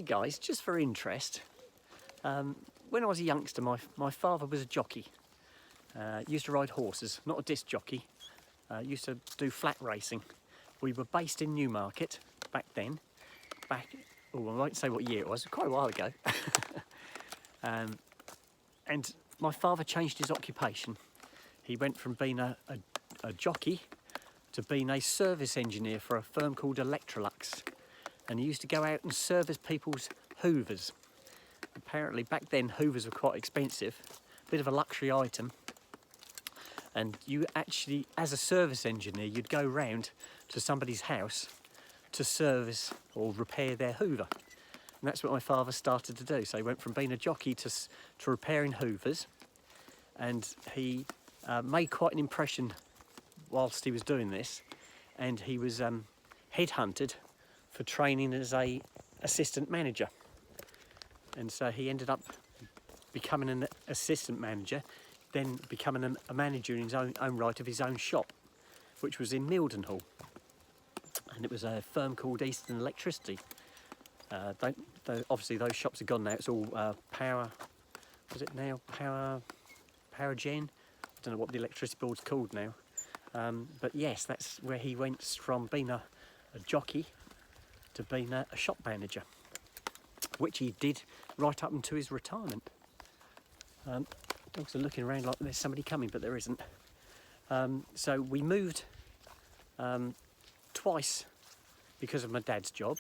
Hey guys, just for interest, when I was a youngster, my father was a jockey. Used to ride horses, not a disc jockey. Used to do flat racing. We were based in Newmarket back then. I won't say what year it was, quite a while ago. And my father changed his occupation. He went from being a jockey to being a service engineer for a firm called Electrolux. And he used to go out and service people's hoovers. Apparently back then hoovers were quite expensive, a bit of a luxury item. And you actually, as a service engineer, you'd go round to somebody's house to service or repair their hoover. And that's what my father started to do. So he went from being a jockey to repairing hoovers. And he made quite an impression whilst he was doing this. And he was headhunted for training as a assistant manager. And so he ended up becoming an assistant manager, then becoming a manager in his own right of his own shop, which was in Mildenhall. And it was a firm called Eastern Electricity. Obviously those shops are gone now. It's all Power, was it now? Power Gen? I don't know what the electricity board's called now. But yes, that's where he went from being a jockey to being a shop manager, which he did right up until his retirement. Dogs are looking around like there's somebody coming, but there isn't. So we moved twice because of my dad's job.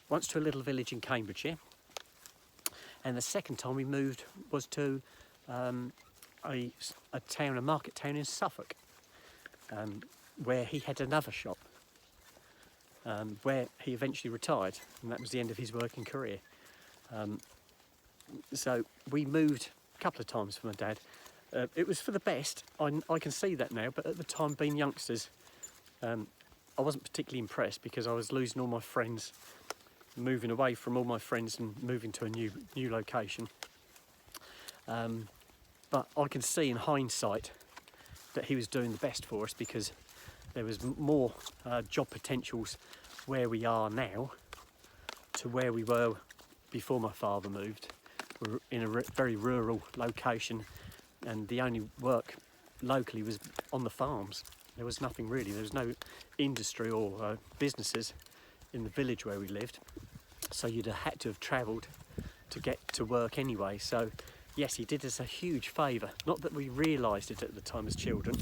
Once to a little village in Cambridgeshire, and the second time we moved was to a market town in Suffolk, where he had another shop, where he eventually retired, and that was the end of his working career. So we moved a couple of times for my dad. It was for the best, I can see that now, but at the time, being youngsters, I wasn't particularly impressed because I was losing all my friends, moving away from all my friends and moving to a new location. But I can see in hindsight that he was doing the best for us, because there was more job potentials where we are now to where we were before my father moved. We're in a very rural location, and the only work locally was on the farms. There was nothing really. There was no industry or businesses in the village where we lived, so you'd have had to have travelled to get to work anyway. So yes, he did us a huge favour. Not that we realised it at the time as children.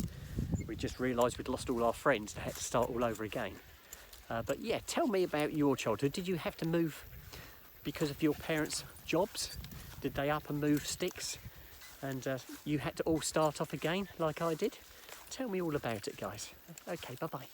We just realised we'd lost all our friends and had to start all over again. But yeah, tell me about your childhood. Did you have to move because of your parents' jobs? Did they up and move sticks and you had to all start off again like I did? Tell me all about it, guys. Okay, bye-bye.